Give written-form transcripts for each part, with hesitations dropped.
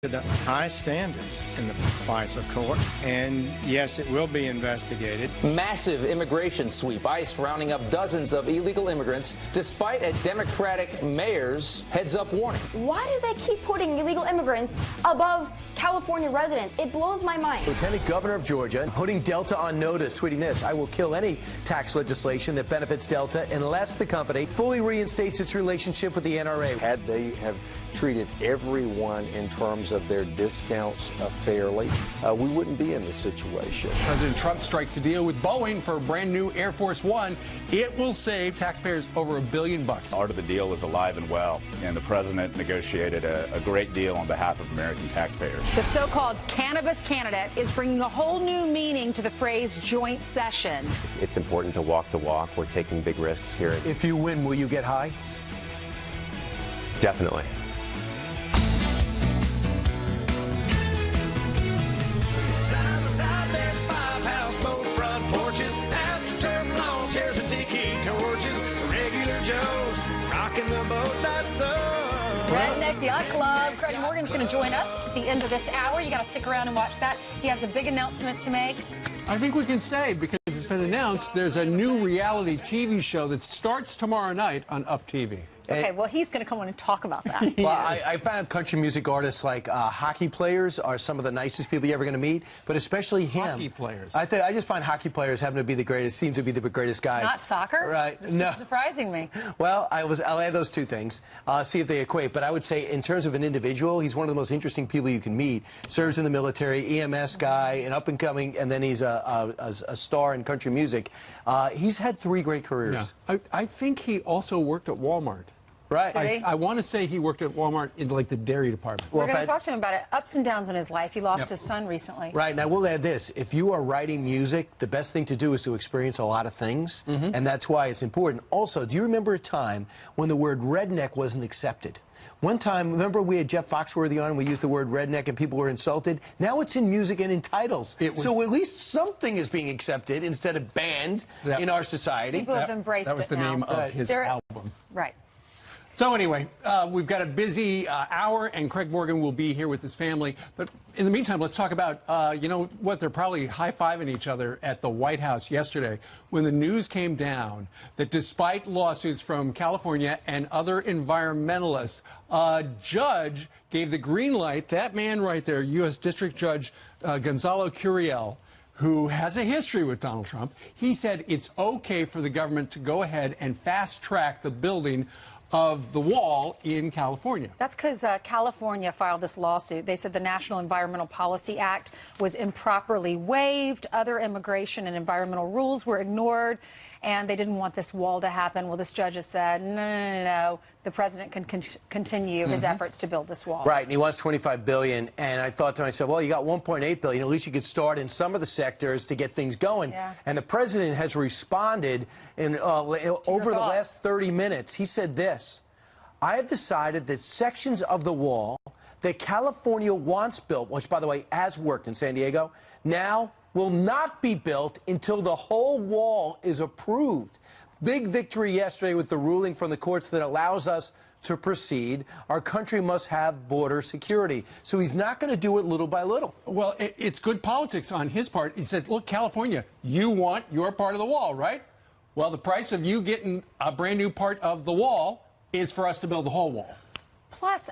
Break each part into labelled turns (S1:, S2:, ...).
S1: to the high standards in the FISA court, and yes, it will be investigated.
S2: Massive immigration sweep. ICE rounding up dozens of illegal immigrants, despite a Democratic mayor's heads-up warning.
S3: Why do they keep putting illegal immigrants above California residents? It blows my mind.
S4: Lieutenant Governor of Georgia putting Delta on notice, tweeting this: "I will kill any tax legislation that benefits Delta unless the company fully reinstates its relationship with the NRA."
S5: Had they have treated everyone in terms of their discounts fairly, we wouldn't be in this situation.
S6: President Trump strikes a deal with Boeing for a brand new Air Force One. It will save taxpayers over $1 billion.
S7: Part of the deal is alive and well, and the president negotiated a great deal on behalf of American taxpayers.
S8: The so-called cannabis candidate is bringing a whole new meaning to the phrase joint session.
S9: It's important to walk the walk. We're taking big risks here.
S4: If you win, will you get high?
S9: Definitely.
S8: Redneck Yacht Club. Craig Morgan's going to join us at the end of this hour. You got to stick around and watch that. He has a big announcement to make.
S6: I think we can say, because it's been announced, there's a new reality TV show that starts tomorrow night on Up TV.
S8: Okay, well, he's going to come on and talk about that.
S4: Well, I found country music artists like hockey players are some of the nicest people you're ever going to meet, but especially him.
S6: Hockey players.
S4: I just find hockey players happen to be the greatest, seems to be the greatest guys.
S8: Not soccer?
S4: Right.
S8: This
S4: no.
S8: is surprising me.
S4: Well, I'll add those two things, see if they equate. But I would say in terms of an individual, he's one of the most interesting people you can meet. Serves in the military, EMS guy, an up-and-coming, and then he's a star in country music. He's had 3 great careers.
S6: Yeah. I think he also worked at Walmart.
S4: Right.
S6: I want to say he worked at Walmart in like the dairy department.
S8: We're going to talk to him about it. Ups and downs in his life. He lost his son recently.
S4: Right. Now, we'll add this. If you are writing music, the best thing to do is to experience a lot of things, and that's why it's important. Also, do you remember a time when the word redneck wasn't accepted? One time, remember we had Jeff Foxworthy on and we used the word redneck and people were insulted? Now it's in music and in titles. So at least something is being accepted instead of banned in our society.
S8: People have embraced it now.
S6: That was the name of his album.
S8: Right.
S6: So anyway, we've got a busy hour, and Craig Morgan will be here with his family. But in the meantime, let's talk about, you know what, they're probably high-fiving each other at the White House yesterday when the news came down that despite lawsuits from California and other environmentalists, a judge gave the green light, that man right there, U.S. District Judge Gonzalo Curiel, who has a history with Donald Trump. He said it's okay for the government to go ahead and fast-track the building of the wall in California.
S8: That's because California filed this lawsuit. They said the National Environmental Policy Act was improperly waived, other immigration and environmental rules were ignored, and they didn't want this wall to happen. Well, this judge has said, no. The president can continue his efforts to build this wall.
S4: Right, and he wants $25 billion, and I thought to myself, well, you got $1.8 billion. At least you could start in some of the sectors to get things going.
S8: Yeah.
S4: And the president has responded in over the last 30 minutes. He said this: I have decided that sections of the wall that California wants built, which, by the way, has worked in San Diego, now will not be built until the whole wall is approved. Big victory yesterday with the ruling from the courts that allows us to proceed. Our country must have border security. So he's not going to do it little by little.
S6: Well, it's good politics on his part. He said, look, California, you want your part of the wall, right? Well, the price of you getting a brand new part of the wall is for us to build the whole wall.
S8: Plus,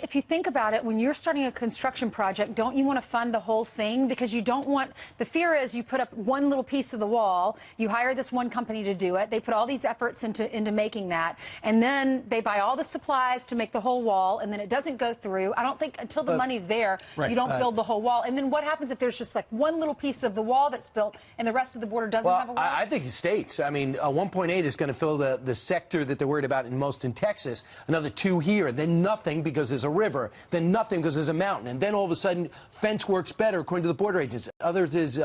S8: if you think about it, when you're starting a construction project, don't you want to fund the whole thing? Because you don't want, the fear is you put up one little piece of the wall, you hire this one company to do it, they put all these efforts into making that, and then they buy all the supplies to make the whole wall, and then it doesn't go through. I don't think until the money's there, you don't build the whole wall. And then what happens if there's just like one little piece of the wall that's built and the rest of the border doesn't have a wall?
S4: I think the states, I mean, 1.8 is going to fill the sector that they're worried about in Texas, another 2 here, then nothing because there's a river, then nothing because there's a mountain, and then all of a sudden fence works better according to the border agents. Others is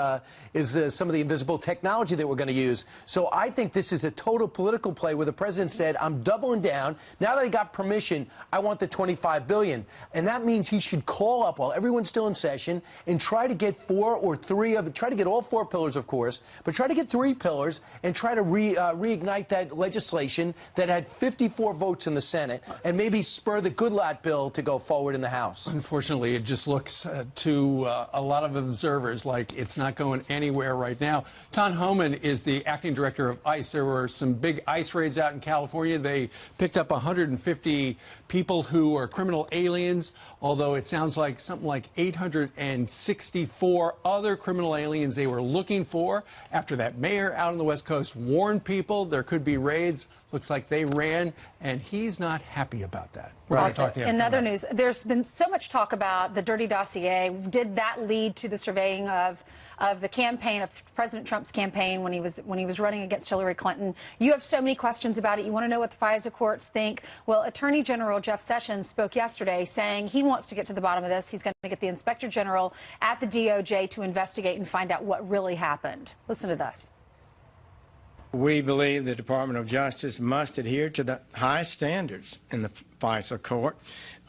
S4: some of the invisible technology that we're going to use. So I think this is a total political play where the president said, I'm doubling down. Now that I got permission, I want the $25 billion. And that means he should call up while everyone's still in session and try to get try to get all 4 pillars, of course, but try to get 3 pillars and try to reignite that legislation that had 54 votes in the Senate and maybe spur the Goodlatte bill bill to go forward in the House.
S6: Unfortunately, it just looks to a lot of observers like it's not going anywhere right now. Ton Homan is the acting director of ICE. There were some big ICE raids out in California. They picked up 150 people who are criminal aliens, although it sounds like something like 864 other criminal aliens they were looking for after that mayor out on the West Coast warned people there could be raids. Looks like they ran, and he's not happy about that.
S8: Also, in other news, there's been so much talk about the dirty dossier. Did that lead to the surveying of the campaign, of President Trump's campaign when he was running against Hillary Clinton? You have so many questions about it. You want to know what the FISA courts think. Well, Attorney General Jeff Sessions spoke yesterday saying he wants to get to the bottom of this. He's going to get the Inspector General at the DOJ to investigate and find out what really happened. Listen to this.
S1: We believe the Department of Justice must adhere to the highest standards in the FISA court.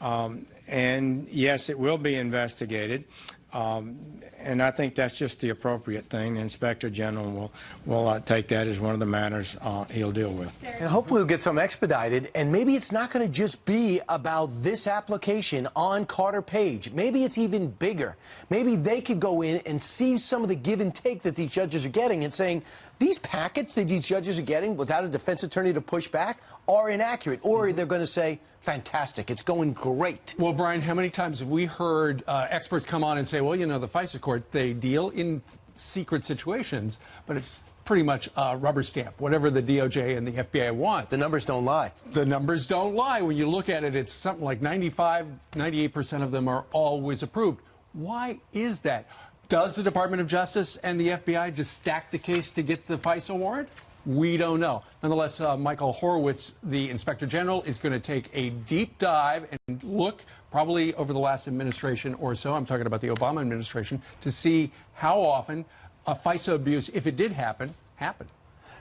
S1: And yes, it will be investigated. And I think that's just the appropriate thing. The Inspector General will take that as one of the matters he'll deal with.
S4: And hopefully we'll get some expedited. And maybe it's not going to just be about this application on Carter Page. Maybe it's even bigger. Maybe they could go in and see some of the give and take that these judges are getting and saying, these packets that these judges are getting without a defense attorney to push back are inaccurate. Or they're going to say, fantastic, it's going great.
S6: Well, Brian, how many times have we heard experts come on and say, well, you know, the FISA court, they deal in secret situations, but it's pretty much rubber stamp, whatever the DOJ and the FBI want.
S4: The numbers don't lie.
S6: The numbers don't lie. When you look at it, it's something like 95, 98% of them are always approved. Why is that? Does the Department of Justice and the FBI just stack the case to get the FISA warrant? We don't know. Nonetheless, Michael Horowitz, the Inspector General, is going to take a deep dive and look probably over the last administration or so, I'm talking about the Obama administration, to see how often a FISA abuse, if it did happen, happened.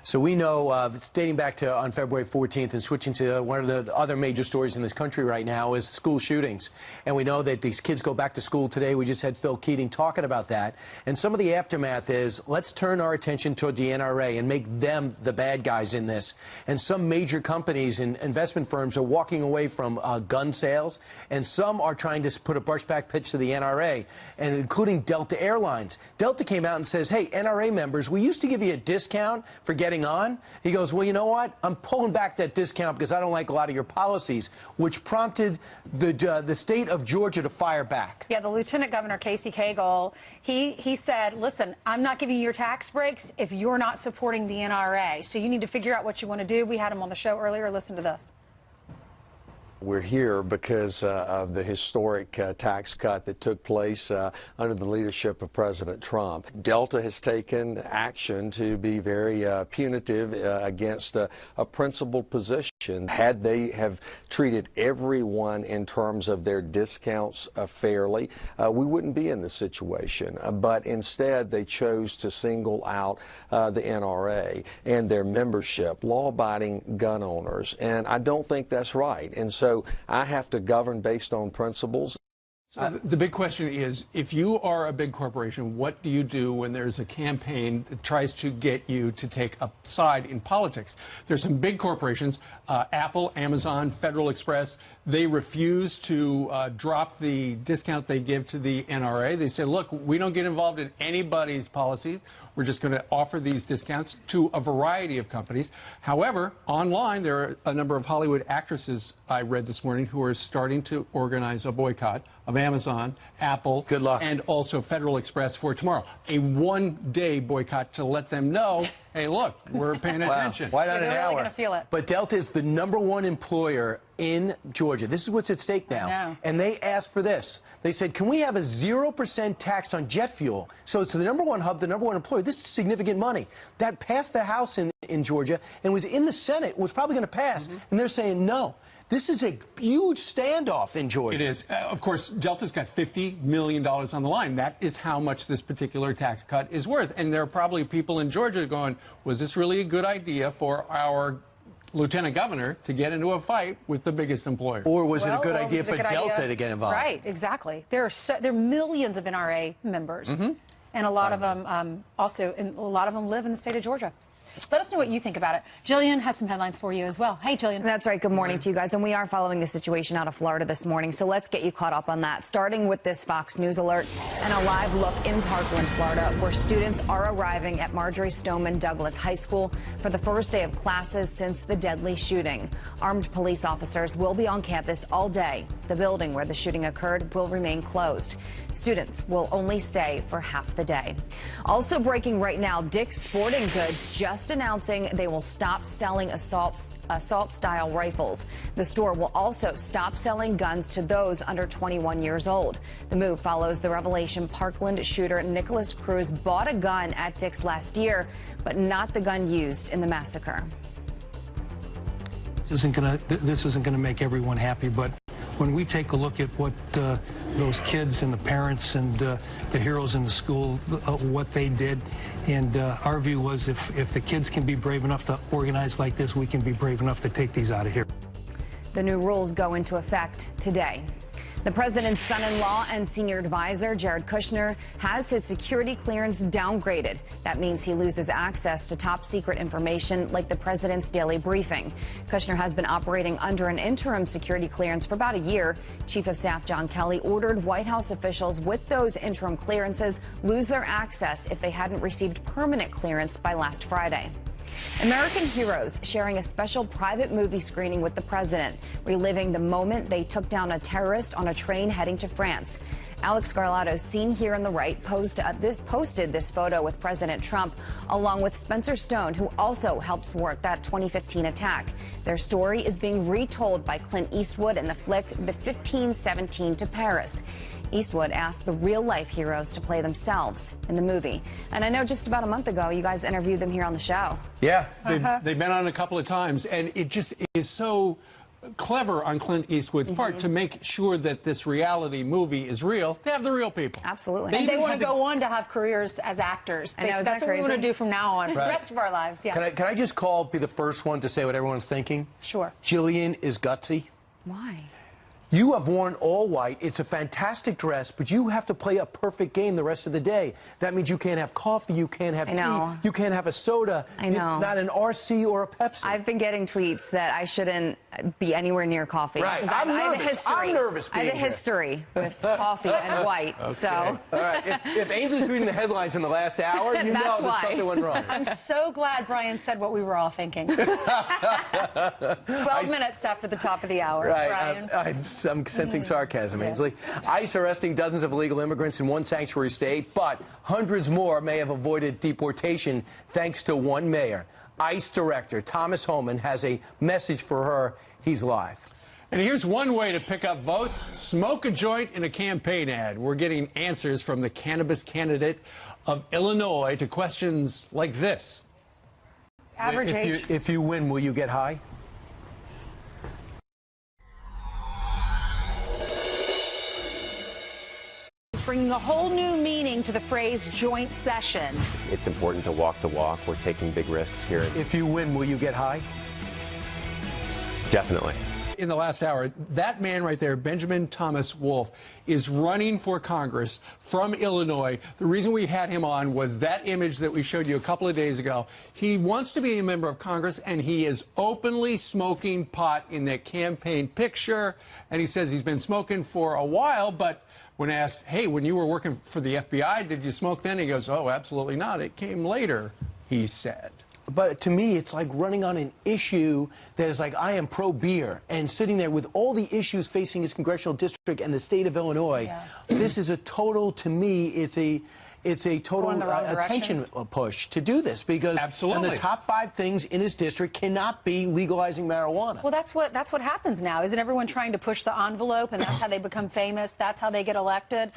S4: So we know, it's dating back to on February 14th and switching to one of the other major stories in this country right now is school shootings. And we know that these kids go back to school today. We just had Phil Keating talking about that. And some of the aftermath is, let's turn our attention toward the NRA and make them the bad guys in this. And some major companies and investment firms are walking away from gun sales. And some are trying to put a brushback pitch to the NRA, and including Delta Airlines. Delta came out and says, hey, NRA members, we used to give you a discount for getting on. He goes, well, you know what? I'm pulling back that discount because I don't like a lot of your policies, which prompted the state of Georgia to fire back.
S8: Yeah, the Lieutenant Governor, Casey Cagle, he said, listen, I'm not giving you your tax breaks if you're not supporting the NRA. So you need to figure out what you want to do. We had him on the show earlier. Listen to this.
S5: We're here because of the historic tax cut that took place under the leadership of President Trump. Delta has taken action to be very punitive against a principled position. Had they have treated everyone in terms of their discounts fairly, we wouldn't be in this situation. But instead, they chose to single out the NRA and their membership, law-abiding gun owners. And I don't think that's right. And so I have to govern based on principles.
S6: So the big question is, if you are a big corporation, what do you do when there's a campaign that tries to get you to take a side in politics? There's some big corporations, Apple, Amazon, Federal Express, they refuse to drop the discount they give to the NRA. They say, look, we don't get involved in anybody's policies. We're just going to offer these discounts to a variety of companies. However, online, there are a number of Hollywood actresses I read this morning who are starting to organize a boycott of Amazon, Apple,
S4: good luck,
S6: and also Federal Express for tomorrow. A one-day boycott to let them know, hey, look, we're paying attention.
S4: Why not an
S8: really
S4: hour?
S8: Gonna feel it.
S4: But Delta is the #1 employer in Georgia. This is what's at stake now. And they asked for this. They said, can we have a 0% tax on jet fuel? So it's the #1 hub, the #1 employer. This is significant money. That passed the House in Georgia and was in the Senate, was probably going to pass. And they're saying no. This is a huge standoff in Georgia.
S6: It is. Of course, Delta's got $50 million on the line. That is how much this particular tax cut is worth. And there are probably people in Georgia going, was this really a good idea for our lieutenant governor to get into a fight with the biggest employer?
S4: Or was it a good idea for Delta to get involved?
S8: Right, exactly. There are millions of NRA members, and a lot of them live in the state of Georgia. Let us know what you think about it. Jillian has some headlines for you as well. Hey, Jillian.
S10: That's right. Good morning to you guys. And we are following the situation out of Florida this morning. So let's get you caught up on that. Starting with this Fox News alert and a live look in Parkland, Florida, where students are arriving at Marjorie Stoneman Douglas High School for the first day of classes since the deadly shooting. Armed police officers will be on campus all day. The building where the shooting occurred will remain closed. Students will only stay for half the day. Also breaking right now, Dick's Sporting Goods just announcing they will stop selling assault-style rifles. The store will also stop selling guns to those under 21 years old. The move follows the revelation Parkland shooter Nicholas Cruz bought a gun at Dick's last year, but not the gun used in the massacre.
S11: This isn't gonna make everyone happy, but when we take a look at what those kids and the parents and the heroes in the school, what they did, and our view was if the kids can be brave enough to organize like this, we can be brave enough to take these out of here.
S10: The new rules go into effect today. The president's son-in-law and senior advisor, Jared Kushner, has his security clearance downgraded. That means he loses access to top-secret information like the president's daily briefing. Kushner has been operating under an interim security clearance for about a year. Chief of Staff John Kelly ordered White House officials with those interim clearances lose their access if they hadn't received permanent clearance by last Friday. American heroes sharing a special private movie screening with the president, reliving the moment they took down a terrorist on a train heading to France. Alex Garlotto, seen here on the right, posted this photo with President Trump, along with Spencer Stone, who also helped thwart that 2015 attack. Their story is being retold by Clint Eastwood in the flick The 1517 to Paris. Eastwood asked the real-life heroes to play themselves in the movie. And I know just about a month ago, you guys interviewed them here on the show.
S6: Yeah, they've been on a couple of times, and it just is so clever on Clint Eastwood's part to make sure that this reality movie is real. They have the real people.
S10: Absolutely.
S8: And they want to go on to have careers as actors. That's what we want to do from now on, for the rest of our lives. Yeah.
S4: Can I just be the first one to say what everyone's thinking?
S8: Sure.
S4: Jillian is gutsy.
S10: Why?
S4: You have worn all white. It's a fantastic dress, but you have to play a perfect game the rest of the day. That means you can't have coffee, you can't have tea, you can't have a soda.
S10: I know.
S4: Not an RC or a Pepsi.
S10: I've been getting tweets that I shouldn't be anywhere near coffee.
S4: Right.
S10: I have a history.
S4: I'm nervous
S10: I have a history with coffee and white.
S4: Okay.
S10: So.
S4: All right. If Angel's reading the headlines in the last hour, you know that something went wrong.
S8: I'm so glad Brian said what we were all thinking. 12 minutes after the top of the hour,
S4: right.
S8: Brian.
S4: I'm sensing sarcasm, Ainsley. ICE arresting dozens of illegal immigrants in one sanctuary state, but hundreds more may have avoided deportation thanks to one mayor. ICE Director Thomas Homan has a message for her. He's live.
S6: And here's one way to pick up votes. Smoke a joint in a campaign ad. We're getting answers from the cannabis candidate of Illinois to questions like this.
S8: Average age.
S4: If you win, will you get high?
S8: Bringing a whole new meaning to the phrase joint session.
S9: It's important to walk the walk. We're taking big risks here.
S4: If you win, will you get high?
S9: Definitely.
S6: In the last hour, that man right there, Benjamin Thomas Wolf, is running for Congress from Illinois. The reason we had him on was that image that we showed you a couple of days ago. He wants to be a member of Congress, and he is openly smoking pot in that campaign picture. And he says he's been smoking for a while, but when asked, hey, when you were working for the FBI, did you smoke then? He goes, oh, absolutely not. It came later, he said.
S4: But to me, it's like running on an issue that is like, I am pro-beer, and sitting there with all the issues facing his congressional district and the state of Illinois. Yeah. This is a total, to me, it's a total attention push to do this, because
S6: Absolutely.
S4: And the top 5 things in his district cannot be legalizing marijuana.
S8: Well, that's what happens now. Isn't everyone trying to push the envelope, and that's how they become famous? That's how they get elected.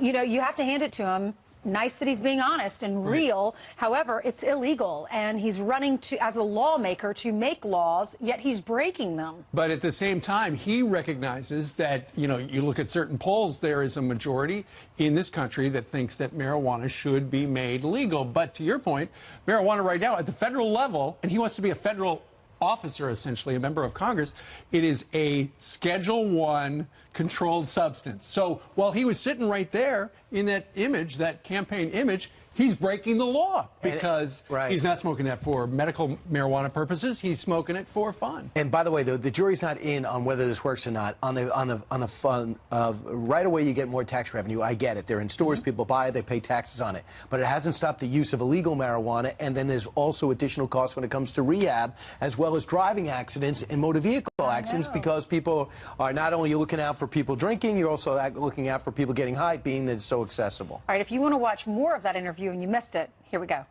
S8: You know, you have to hand it to him. Nice that he's being honest and real. However, it's illegal, and he's running as a lawmaker to make laws, yet he's breaking them.
S6: But at the same time, he recognizes that, you know, you look at certain polls, there is a majority in this country that thinks that marijuana should be made legal. But to your point, marijuana right now at the federal level, and he wants to be a federal officer, essentially a member of Congress, it is a Schedule I controlled substance. So while he was sitting right there in that image, that campaign image, he's breaking the law because
S4: right.
S6: he's not smoking that for medical marijuana purposes. He's smoking it for fun.
S4: And by the way, the jury's not in on whether this works or not. On the fun of right away, you get more tax revenue. I get it. They're in stores, people buy it, they pay taxes on it. But it hasn't stopped the use of illegal marijuana. And then there's also additional costs when it comes to rehab, as well as driving accidents and motor vehicle accidents, because people are not only looking out for people drinking, you're also looking out for people getting high, being that it's so accessible.
S8: All right, if you want to watch more of that interview and you missed it, here we go.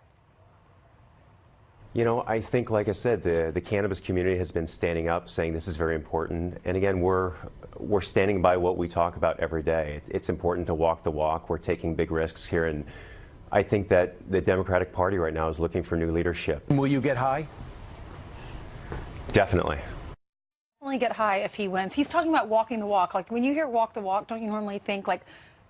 S9: You know, I think, like I said, the cannabis community has been standing up, saying this is very important. And again, we're standing by what we talk about every day. It's important to walk the walk. We're taking big risks here, and I think that the Democratic Party right now is looking for new leadership.
S4: Will you get high?
S9: Definitely.
S8: Only get high if he wins. He's talking about walking the walk. Like, when you hear walk the walk, don't you normally think like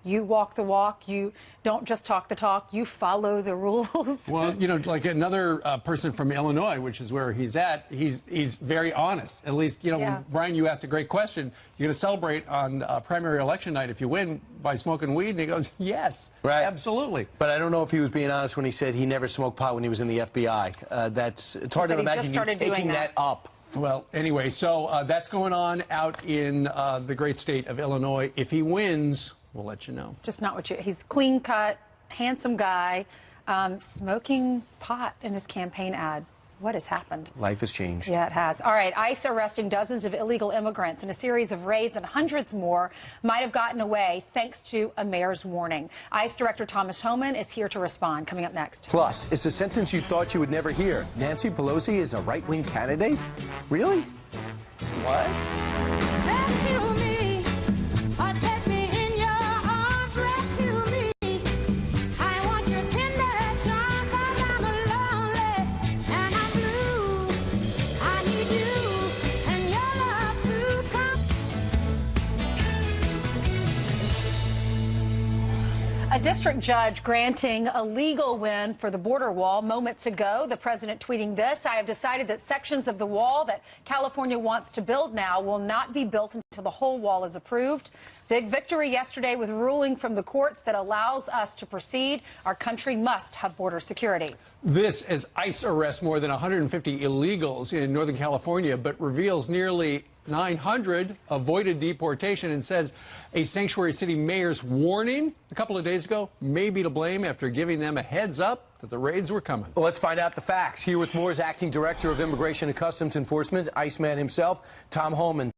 S8: you walk the walk, you don't just talk the talk, you follow the rules?
S6: Well, you know, like another person from Illinois, which is where he's at, he's very honest. At least, you know,
S8: Yeah.
S6: when Brian, you asked a great question. You're going to celebrate on primary election night if you win by smoking weed? And he goes, yes,
S4: right,
S6: absolutely.
S4: But I don't know if he was being honest when he said he never smoked pot when he was in the FBI. It's hard to imagine you taking that up.
S6: Well, anyway, so that's going on out in the great state of Illinois. If he wins, we'll let you know.
S8: It's just not what you... He's clean cut, handsome guy, smoking pot in his campaign ad. What has happened?
S4: Life has changed.
S8: Yeah, it has. All right, ICE arresting dozens of illegal immigrants in a series of raids, and hundreds more might have gotten away thanks to a mayor's warning. ICE Director Thomas Homan is here to respond. Coming up next.
S4: Plus, it's a sentence you thought you would never hear. Nancy Pelosi is a right-wing candidate? Really? What?
S8: A district judge granting a legal win for the border wall moments ago. The president tweeting this: I have decided that sections of the wall that California wants to build now will not be built until the whole wall is approved. Big victory yesterday with ruling from the courts that allows us to proceed. Our country must have border security.
S6: This as ICE arrests more than 150 illegals in Northern California, but reveals nearly 900 avoided deportation, and says a sanctuary city mayor's warning a couple of days ago may be to blame after giving them a heads up that the raids were coming.
S4: Well, let's find out the facts. Here with more is Acting Director of Immigration and Customs Enforcement, Iceman himself, Tom Homan.